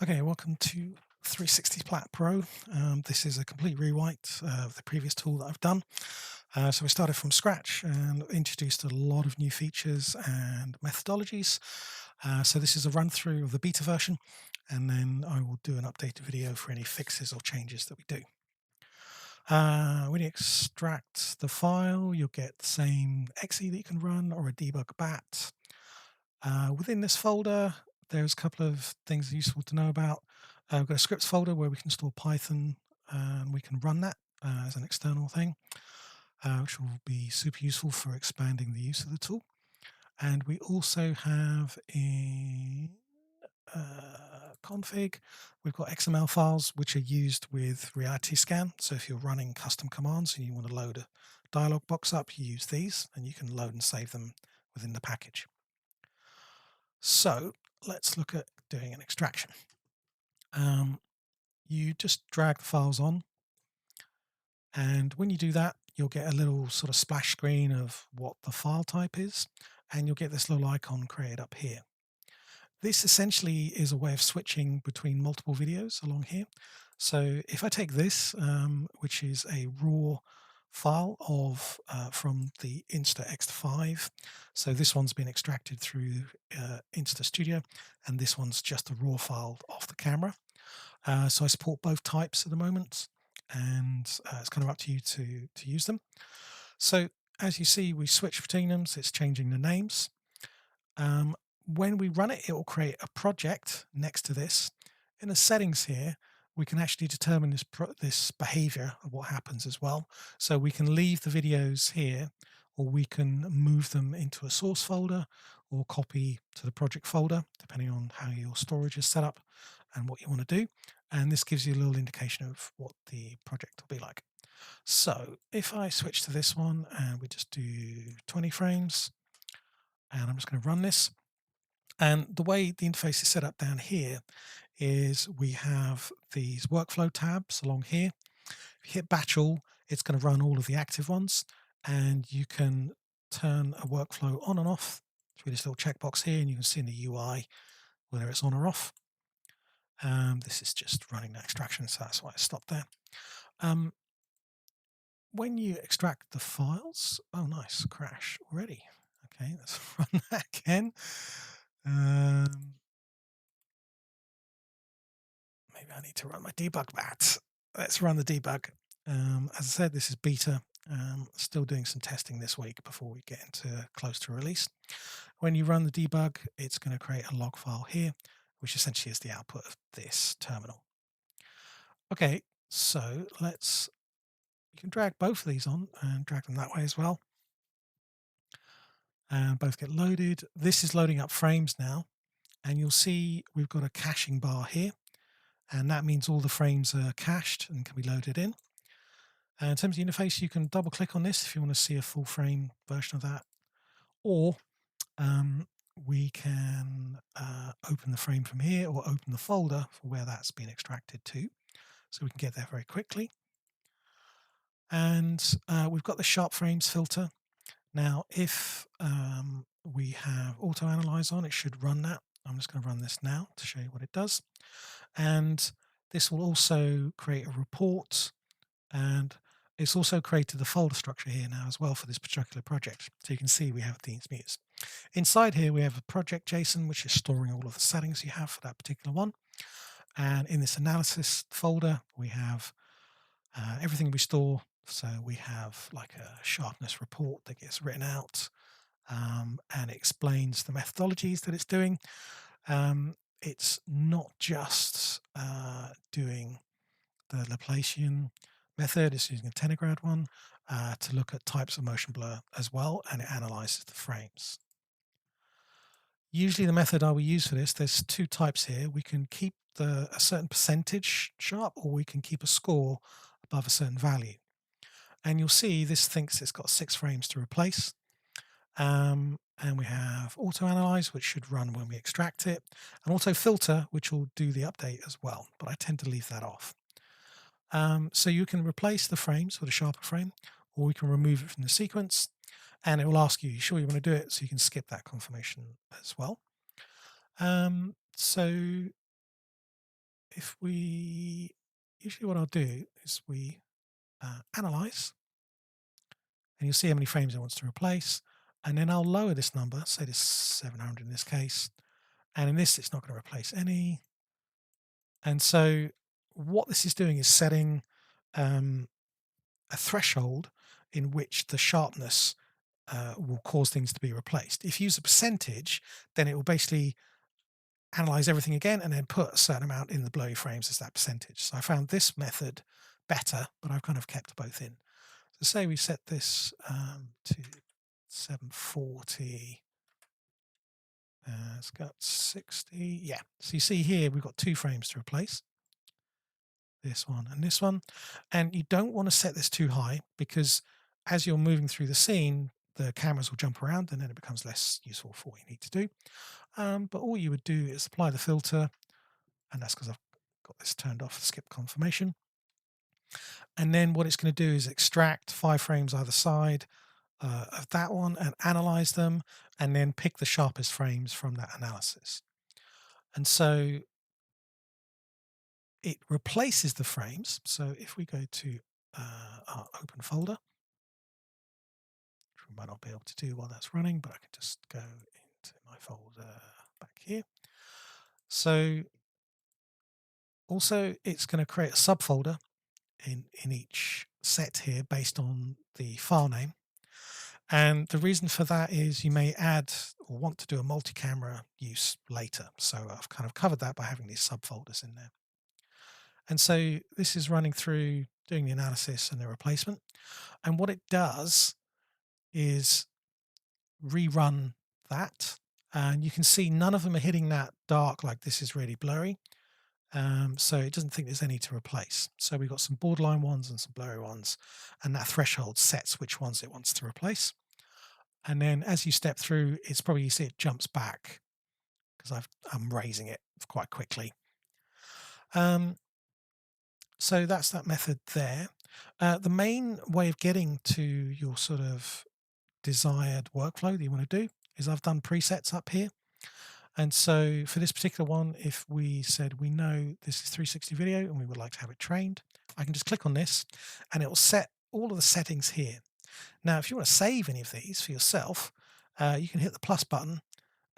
Okay, welcome to 360 Splat Pro. This is a complete rewrite of the previous tool that I've done. So we started from scratch and introduced a lot of new features and methodologies. So this is a run through of the beta version, and then I will do an updated video for any fixes or changes that we do. When you extract the file, you'll get the same exe that you can run or a debug bat. Within this folder, there's a couple of things useful to know about. We've got a scripts folder where we can store Python and we can run that as an external thing, which will be super useful for expanding the use of the tool. And we also have in config, we've got XML files which are used with Reality Scan. So if you're running custom commands and you want to load a dialog box up, you use these and you can load and save them within the package. So let's look at doing an extraction. You just drag the files on, and when you do that, you'll get a little sort of splash screen of what the file type is, and you'll get this little icon created up here. This essentially is a way of switching between multiple videos along here. So if I take this, which is a raw file of from the Insta-X5, so this one's been extracted through Insta Studio, and this one's just a raw file off the camera. So I support both types at the moment, and it's kind of up to you to use them. So as you see, we switch between them, so it's changing the names. Um, when we run it, it will create a project next to this. In the settings here, we can actually determine this behavior of what happens as well. So we can leave the videos here, or we can move them into a source folder or copy to the project folder, depending on how your storage is set up and what you want to do. And this gives you a little indication of what the project will be like. So if I switch to this one and we just do 20 frames, and I'm just going to run this. And the way the interface is set up down here is we have these workflow tabs along here. If you hit batch all, it's going to run all of the active ones, and you can turn a workflow on and off through this little checkbox here, and you can see in the UI whether it's on or off. This is just running the extraction, so that's why I stopped there. Um, when you extract the files, oh nice, crash already. Okay, let's run that again. Um, Maybe I need to run my debug bat. Let's run the debug. As I said, this is beta. Still doing some testing this week before we get into close to release. When you run the debug, it's going to create a log file here, which essentially is the output of this terminal. Okay, so you can drag both of these on and drag them that way as well. And both get loaded. This is loading up frames now, and you'll see we've got a caching bar here, and that means all the frames are cached and can be loaded in. And in terms of the interface, you can double click on this if you want to see a full frame version of that, or we can open the frame from here or open the folder for where that's been extracted to. So we can get there very quickly. And we've got the sharp frames filter. Now, if we have auto analyze on, it should run that. I'm just going to run this now to show you what it does. And this will also create a report, and it's also created the folder structure here now as well for this particular project. So you can see we have these mutes. Inside here, we have a project JSON, which is storing all of the settings you have for that particular one. And in this analysis folder, we have everything we store. So we have like a sharpness report that gets written out, and it explains the methodologies that it's doing. It's not just doing the Laplacian method. It's using a Tenegrad one to look at types of motion blur as well, and it analyzes the frames. Usually the method I will use for this, there's two types here. We can keep a certain percentage sharp, or we can keep a score above a certain value. And you'll see this thinks it's got 6 frames to replace. And we have auto analyze, which should run when we extract it, and auto filter, which will do the update as well, but I tend to leave that off. So you can replace the frames with a sharper frame, or we can remove it from the sequence, and it will ask you sure you want to do it, so you can skip that confirmation as well. So if we, usually what I'll do is we analyze, and you'll see how many frames it wants to replace. And then I'll lower this number, say this 700 in this case. And in this, it's not going to replace any. And so what this is doing is setting um, a threshold in which the sharpness will cause things to be replaced. If you use a percentage, then it will basically analyze everything again and then put a certain amount in the blurry frames as that percentage. So I found this method better, but I've kind of kept both in. So say we set this to 740. It's got 60. Yeah. So you see here, we've got 2 frames to replace. This one and this one. And you don't want to set this too high, because as you're moving through the scene, the cameras will jump around and then it becomes less useful for what you need to do. But all you would do is apply the filter, and that's because I've got this turned off, skip confirmation. And then what it's going to do is extract 5 frames either side of that one and analyze them, and then pick the sharpest frames from that analysis. And so it replaces the frames. So if we go to our open folder, which we might not be able to do while that's running, but I can just go into my folder back here. So also it's going to create a subfolder in each set here based on the file name. And the reason for that is you may add or want to do a multi-camera use later. So I've kind of covered that by having these subfolders in there. And so this is running through doing the analysis and the replacement. And what it does is rerun that. And you can see none of them are hitting that dark, like this is really blurry. So it doesn't think there's any to replace. So we've got some borderline ones and some blurry ones, and that threshold sets which ones it wants to replace. And then as you step through, it's probably, you see it jumps back because I'm raising it quite quickly. So that's that method there. The main way of getting to your sort of desired workflow that you want to do is I've done presets up here. And so for this particular one, if we said we know this is 360 video and we would like to have it trained, I can just click on this and it will set all of the settings here. Now, if you want to save any of these for yourself, you can hit the plus button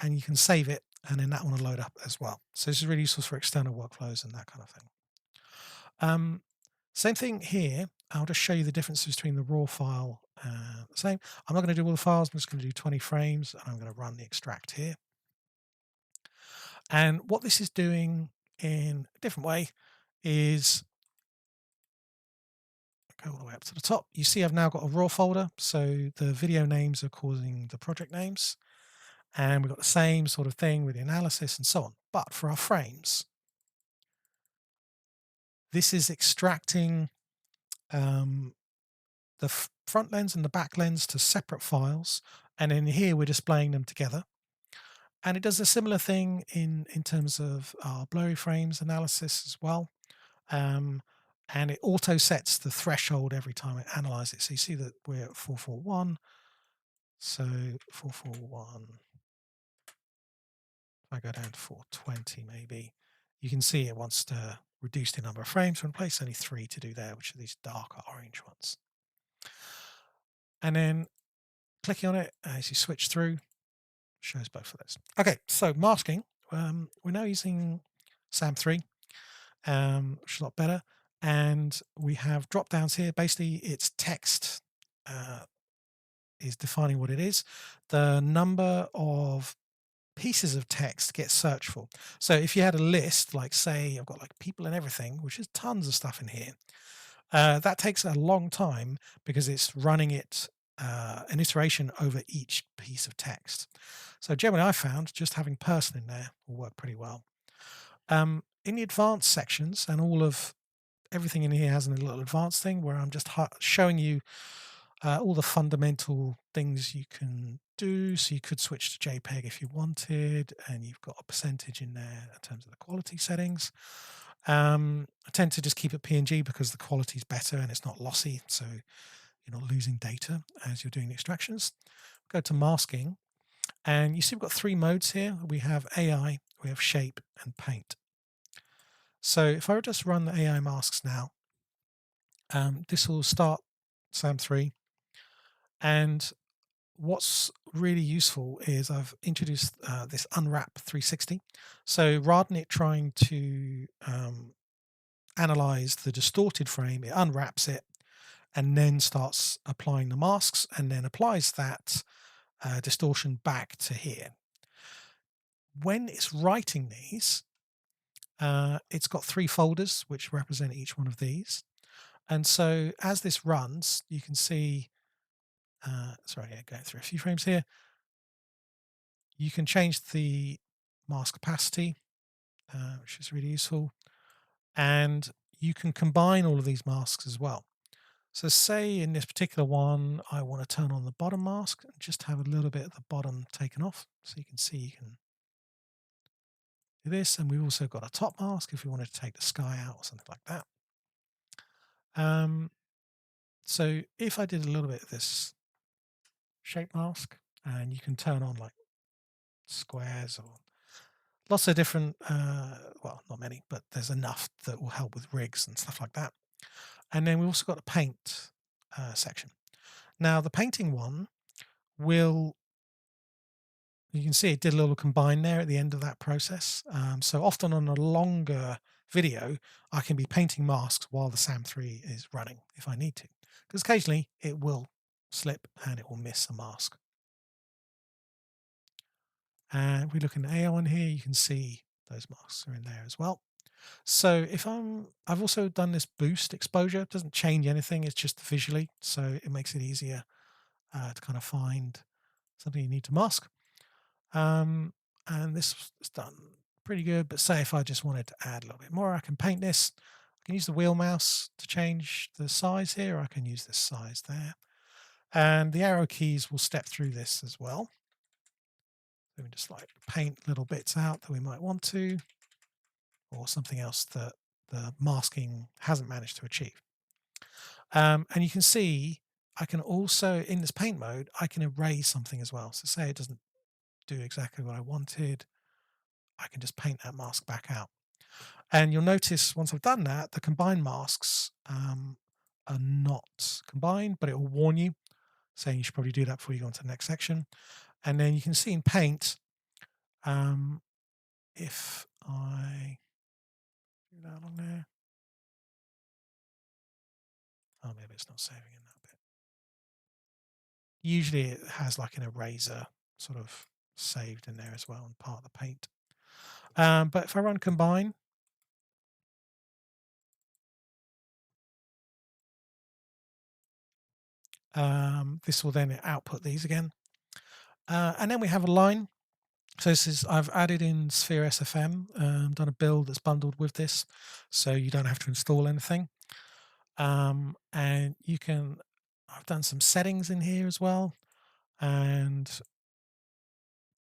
and you can save it, and then that one will load up as well. So this is really useful for external workflows and that kind of thing. Same thing here. I'll just show you the differences between the raw file. Same. I'm not going to do all the files. I'm just going to do 20 frames, and I'm going to run the extract here. And what this is doing in a different way is go all the way up to the top. You see I've now got a raw folder, so the video names are causing the project names, and we've got the same sort of thing with the analysis and so on. But for our frames, this is extracting the front lens and the back lens to separate files, and in here we're displaying them together. And it does a similar thing in terms of our blurry frames analysis as well. And it auto sets the threshold every time it analyzes it. So you see that we're at 441. So 441, if I go down to 420 maybe, you can see it wants to reduce the number of frames from place, only 3 to do there, which are these darker orange ones. And then clicking on it as you switch through shows both of those. Okay, so masking, we're now using SAM3, which is a lot better. And we have drop downs here. Basically, it's text is defining what it is. The number of pieces of text gets searched for. So if you had a list, like say I've got like people and everything, which is tons of stuff in here, that takes a long time because it's running it an iteration over each piece of text. So generally I found just having person in there will work pretty well. In the advanced sections, and all of everything in here has a little advanced thing where I'm just showing you all the fundamental things you can do. So you could switch to JPEG if you wanted, and you've got a percentage in there in terms of the quality settings. I tend to just keep it PNG because the quality is better and it's not lossy, so you're not losing data as you're doing the extractions. Go to masking, and you see we've got 3 modes here. We have AI, we have shape, and paint. So if I just run the AI masks now, this will start SAM3. And what's really useful is I've introduced this unwrap 360. So rather than it trying to analyze the distorted frame, it unwraps it and then starts applying the masks and then applies that distortion back to here. When it's writing these, it's got 3 folders which represent each one of these. And so as this runs, you can see, sorry, going through a few frames here, you can change the mask opacity, which is really useful. And you can combine all of these masks as well. So say in this particular one, I want to turn on the bottom mask and just have a little bit of the bottom taken off. So you can see you can do this. And we've also got a top mask if we wanted to take the sky out or something like that. So if I did a little bit of this shape mask, and you can turn on like squares or lots of different, well, not many, but there's enough that will help with rigs and stuff like that. And then we've also got a paint section. Now the painting one will, you can see it did a little combine there at the end of that process. So often on a longer video, I can be painting masks while the SAM3 is running if I need to, because occasionally it will slip and it will miss a mask. And if we look in the AI one here, you can see those masks are in there as well. So if I've also done this boost exposure. It doesn't change anything. It's just visually. So it makes it easier to kind of find something you need to mask. And this is done pretty good. But say if I just wanted to add a little bit more, I can paint this. I can use the wheel mouse to change the size here. I can use this size there. And the arrow keys will step through this as well. So we just like paint little bits out that we might want to, or something else that the masking hasn't managed to achieve. And you can see I can also, in this paint mode, I can erase something as well. So say it doesn't do exactly what I wanted, I can just paint that mask back out. And you'll notice once I've done that, the combined masks are not combined, but it will warn you, saying you should probably do that before you go on to the next section. And then you can see in paint, if I do that on there, oh, maybe it's not saving in that bit. Usually it has like an eraser sort of saved in there as well and part of the paint. But if I run combine, this will then output these again. And then we have a line. So this is, I've added in Sphere SFM, done a build that's bundled with this, so you don't have to install anything. And you can, I've done some settings in here as well, and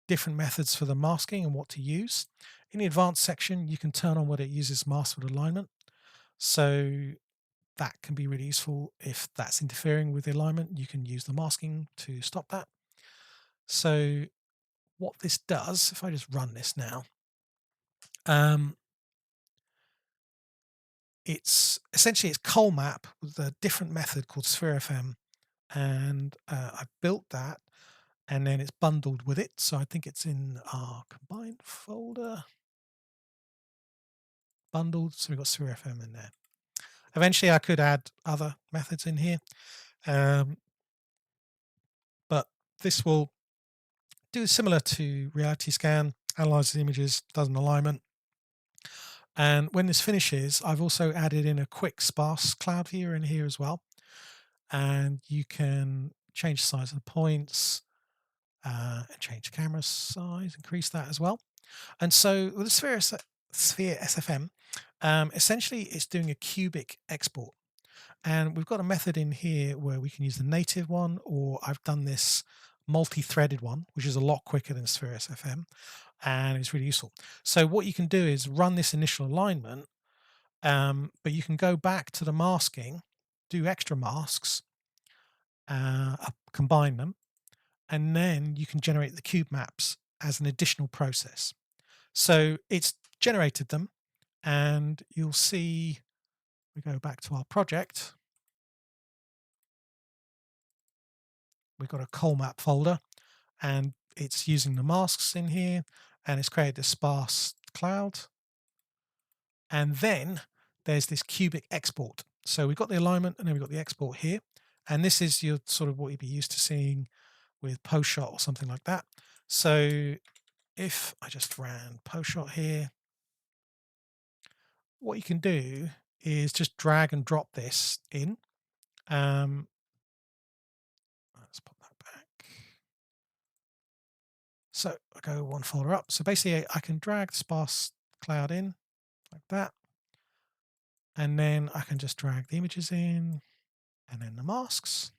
different methods for the masking and what to use. In the advanced section, you can turn on whether it uses mask with alignment. So that can be really useful. If that's interfering with the alignment, you can use the masking to stop that. So what this does, if I just run this now, it's essentially it's Colmap with a different method called Sphere FM, and I built that, and then it's bundled with it. So I think it's in our combined folder, bundled. So we've got Sphere FM in there. Eventually, I could add other methods in here, but this will do similar to Reality Scan, analyzes images, does an alignment. And when this finishes, I've also added in a quick sparse cloud viewer in here as well. And you can change the size of the points and change the camera size, increase that as well. And so with the Sphere SFM, essentially it's doing a cubic export. And we've got a method in here where we can use the native one, or I've done this multi-threaded one, which is a lot quicker than Sphere SFM, and it's really useful. So what you can do is run this initial alignment, but you can go back to the masking, do extra masks, combine them, and then you can generate the cube maps as an additional process. So it's generated them, and you'll see we go back to our project. We've got a coal map folder, and it's using the masks in here, and it's created this sparse cloud. And then there's this cubic export. So we've got the alignment, and then we've got the export here. And this is your sort of what you'd be used to seeing with post shot or something like that. So if I just ran post shot here, what you can do is just drag and drop this in. Let's pop that back. So I go one folder up. So basically I can drag the sparse cloud in like that. And then I can just drag the images in, and then the masks.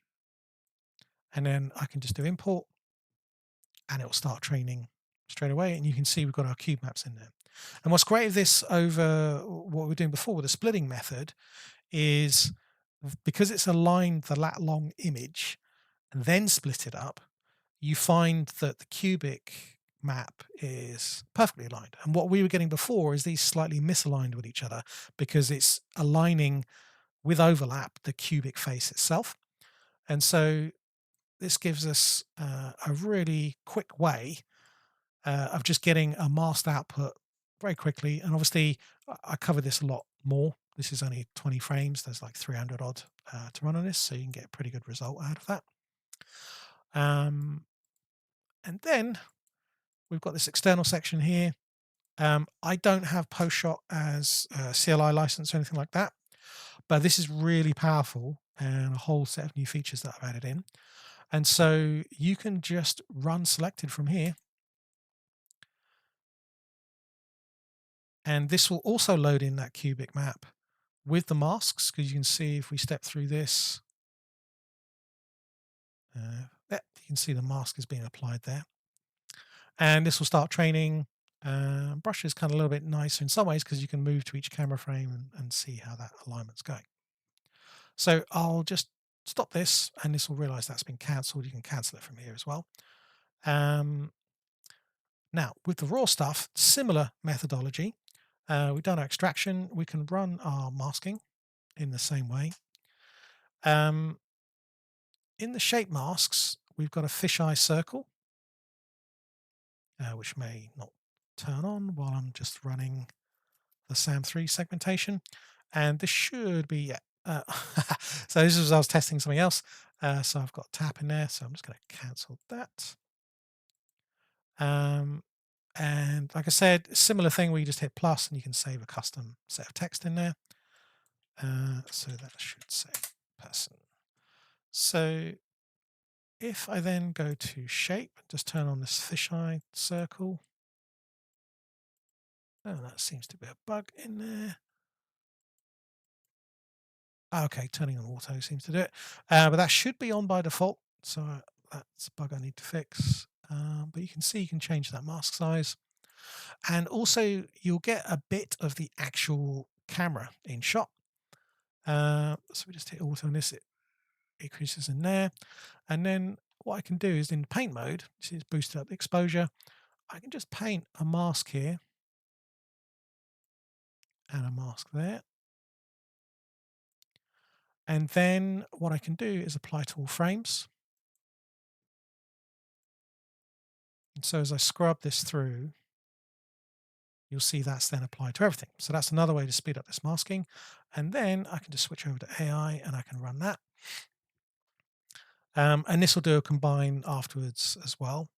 And then I can just do import, and it will start training straight away. And you can see we've got our cube maps in there. And what's great with this over what we were doing before with the splitting method is because it's aligned the lat long image and then split it up, you find that the cubic map is perfectly aligned. And what we were getting before is these slightly misaligned with each other because it's aligning with overlap the cubic face itself. And so this gives us a really quick way of just getting a masked output very quickly. And obviously, I cover this a lot more. This is only 20 frames. There's like 300 odd to run on this, so you can get a pretty good result out of that. And then we've got this external section here. I don't have post shot as a CLI license or anything like that, but this is really powerful and a whole set of new features that I've added in. And so you can just run selected from here. And this will also load in that cubic map with the masks, because you can see if we step through this, you can see the mask is being applied there. And this will start training. Brush is kind of a little bit nicer in some ways because you can move to each camera frame and see how that alignment's going. So I'll just stop this, and this will realize that's been cancelled. You can cancel it from here as well. Now, with the raw stuff, similar methodology. We've done our extraction. We can run our masking in the same way. In the shape masks, we've got a fisheye circle, which may not turn on while I'm just running the SAM3 segmentation. And this should be, so this is I was testing something else. So I've got tap in there. So I'm just going to cancel that. And like I said, similar thing where you just hit plus and you can save a custom set of text in there. So that should say person. So if I then go to shape and just turn on this fisheye circle, oh, that seems to be a bug in there. Okay, turning on auto seems to do it, but that should be on by default. So that's a bug I need to fix. But you can see you can change that mask size. And also you'll get a bit of the actual camera in shot. So we just hit auto on this, it increases in there. And then what I can do is in paint mode, see it's boosted up the exposure. I can just paint a mask here and a mask there. And then what I can do is apply to all frames. And so as I scrub this through, you'll see that's then applied to everything. So that's another way to speed up this masking. And then I can just switch over to AI and I can run that. And this will do a combine afterwards as well.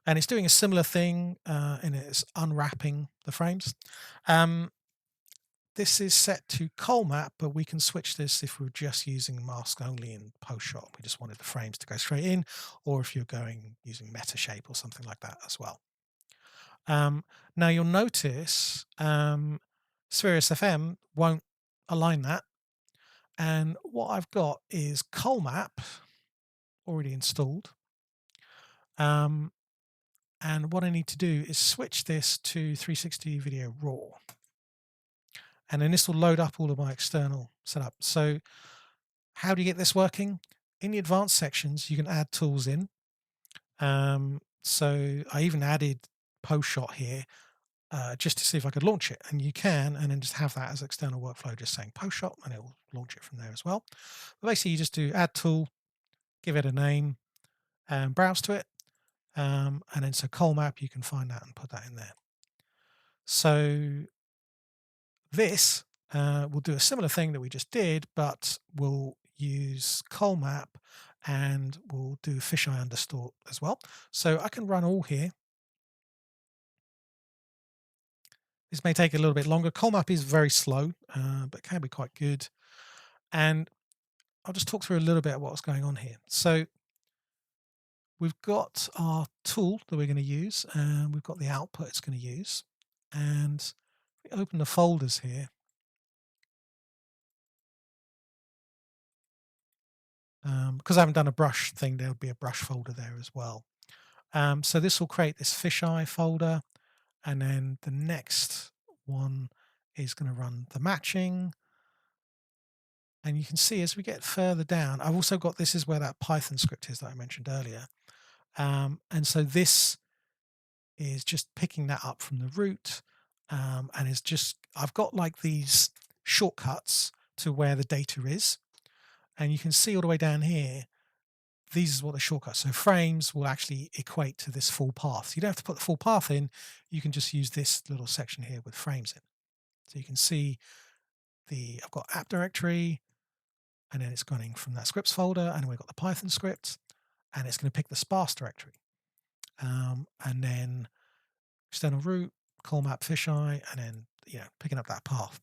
And it's doing a similar thing and it's unwrapping the frames. This is set to coal map, but we can switch this if we're just using mask only in post shot. We just wanted the frames to go straight in, or if you're going using meta shape or something like that as well. Now you'll notice Spheres FM won't align that. And what I've got is coal map already installed. And what I need to do is switch this to 360 video raw. And then this will load up all of my external setup. So how do you get this working? In the advanced sections, you can add tools in. So I even added post shot here. just to see if I could launch it. And you can, and then just have that as external workflow, just saying post shop, and it will launch it from there as well. But basically, you just do add tool, give it a name, and browse to it. And then so Coal Map, you can find that and put that in there. So this will do a similar thing that we just did, but we'll use Coal Map and we'll do fisheye understore as well. So I can run all here. This may take a little bit longer. Coal Map is very slow, but can be quite good. And I'll just talk through a little bit of what's going on here. So we've got our tool that we're going to use, and we've got the output it's going to use. And if we open the folders here, because I haven't done a brush thing, there'll be a brush folder there as well. So this will create this fisheye folder, and then the next one is going to run the matching. And you can see as we get further down, I've also got, this is where that Python script is that I mentioned earlier. And so this is just picking that up from the root, and it's just, I've got like these shortcuts to where the data is. And you can see all the way down here, these is what the shortcuts. So frames will actually equate to this full path. You don't have to put the full path in. You can just use this little section here with frames in. So you can see I've got app directory, and then it's going from that scripts folder, and then we've got the Python script, and it's going to pick the sparse directory. And then external root, call map fisheye, and then picking up that path.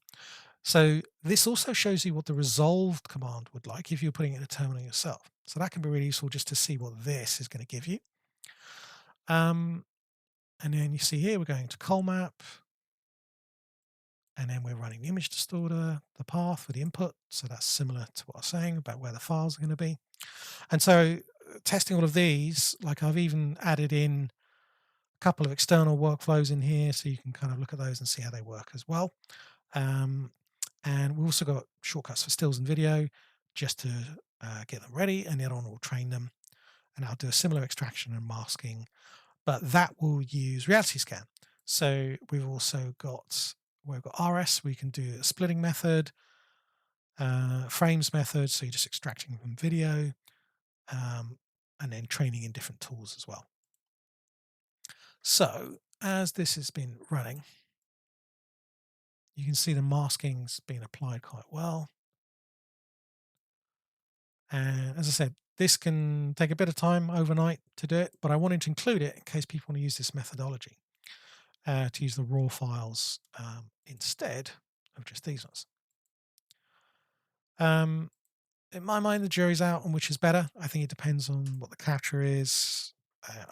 So this also shows you what the resolved command would like if you're putting it in a terminal yourself. So that can be really useful just to see what this is going to give you. And then you see here we're going to call map, and then we're running the image distorter, the path with the input. So that's similar to what I was saying about where the files are going to be. And so testing all of these, like I've even added in a couple of external workflows in here, so you can kind of look at those and see how they work as well. And we've also got shortcuts for stills and video just to get them ready, and the other one will train them. And I'll do a similar extraction and masking, but that will use reality scan. So we've also got, we've got RS, we can do a splitting method, frames method, so you're just extracting from video, and then training in different tools as well. So as this has been running, you can see the masking's been applied quite well. And as I said, this can take a bit of time overnight to do it, but I wanted to include it in case people want to use this methodology, to use the raw files instead of just these ones. In my mind, the jury's out on which is better. I think it depends on what the capture is,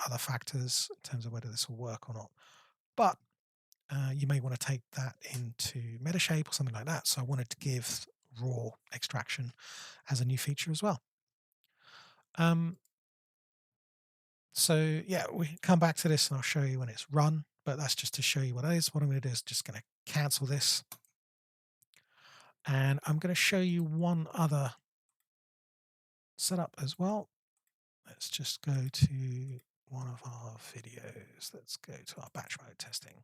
other factors in terms of whether this will work or not. But you may want to take that into Metashape or something like that. So I wanted to give raw extraction as a new feature as well. So yeah, we can come back to this and I'll show you when it's run, but that's just to show you what it is. What I'm going to do is just going to cancel this. And I'm going to show you one other setup as well. Let's just go to one of our videos. Let's go to our batch mode testing.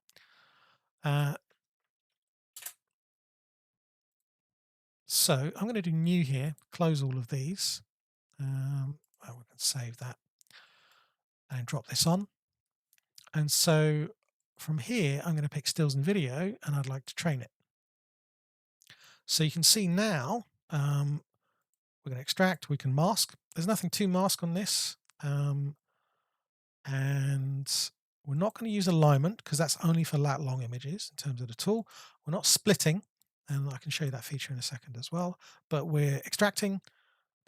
So I'm going to do new here, close all of these. We can save that and drop this on. And so from here, I'm going to pick stills and video, and I'd like to train it. So you can see now, we're going to extract, we can mask. There's nothing to mask on this. And we're not going to use alignment because that's only for lat long images in terms of the tool. We're not splitting, and I can show you that feature in a second as well. But we're extracting,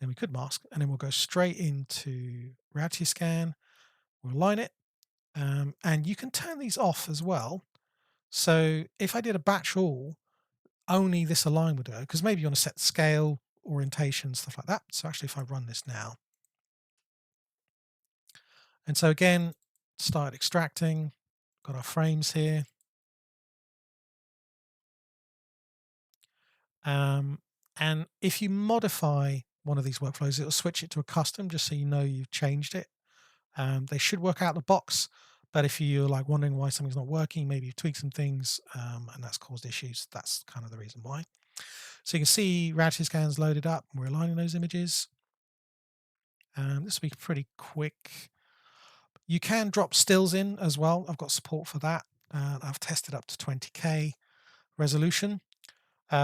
then we could mask, and then we'll go straight into reality scan. We'll align it, and you can turn these off as well. So if I did a batch all, only this align would go, because maybe you want to set scale, orientation, stuff like that. So actually, if I run this now, and so again, start extracting, got our frames here. And if you modify one of these workflows, it'll switch it to a custom just so you know you've changed it. They should work out the box, But if you're like wondering why something's not working, maybe you've tweaked some things and that's caused issues, that's kind of the reason why. So you can see reality scans loaded up. We're aligning those images. This will be pretty quick. You can drop stills in as well. I've got support for that. I've tested up to 20K resolution.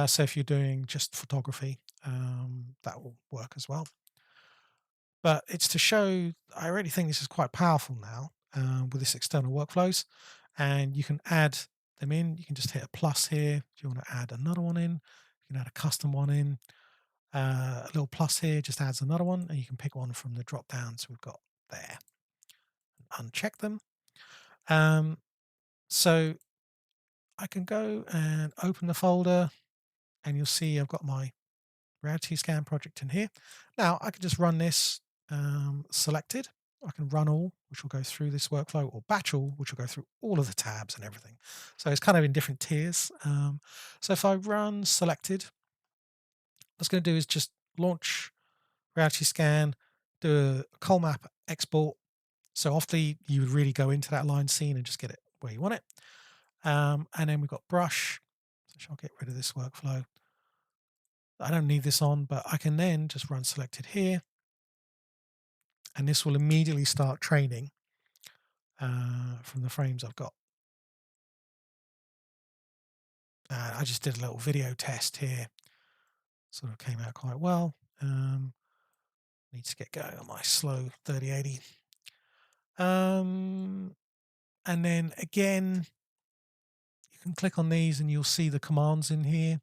So if you're doing just photography, that will work as well. But it's to show, I really think this is quite powerful now with this external workflows. And you can add them in. You can just hit a plus here. If you want to add another one in, you can add a custom one in. A little plus here just adds another one, and you can pick one from the drop downs we've got there. Uncheck them. So I can go and open the folder, and you'll see I've got my reality scan project in here. Now I can just run this selected. I can run all, which will go through this workflow, or batch all, which will go through all of the tabs and everything. So it's kind of in different tiers. So if I run selected, what it's going to do is just launch reality scan, do a col map export. So often you would really go into that line scene and just get it where you want it. And then we've got brush. So I'll get rid of this workflow. I don't need this on, but I can then just run selected here. And this will immediately start training from the frames I've got. I just did a little video test here. Sort of came out quite well. Need to get going on my slow 3080. And then again, you can click on these and you'll see the commands in here.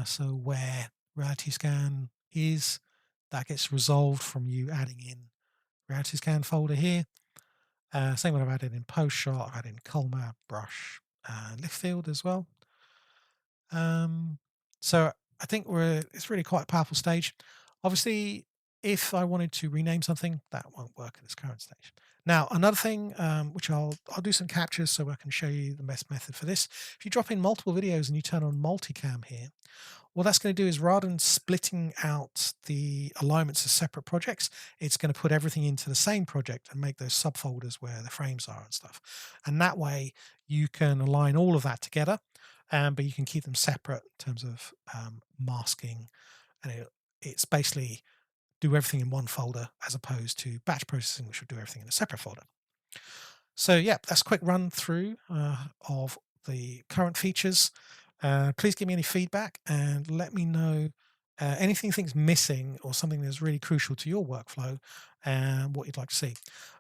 So where reality scan is, that gets resolved from you adding in reality scan folder here. Same one I've added in post shot, I've added in color, brush, lift field as well. So I think it's really quite a powerful stage. Obviously, if I wanted to rename something, that won't work at this current stage. Now, another thing, which I'll do some captures so I can show you the best method for this. If you drop in multiple videos and you turn on multicam here, what that's going to do is rather than splitting out the alignments as separate projects, it's going to put everything into the same project and make those subfolders where the frames are and stuff. And that way you can align all of that together, but you can keep them separate in terms of masking. And it's basically do everything in one folder as opposed to batch processing, which would do everything in a separate folder. So yeah, that's a quick run through of the current features. Please give me any feedback and let me know anything you think is missing or something that's really crucial to your workflow and what you'd like to see.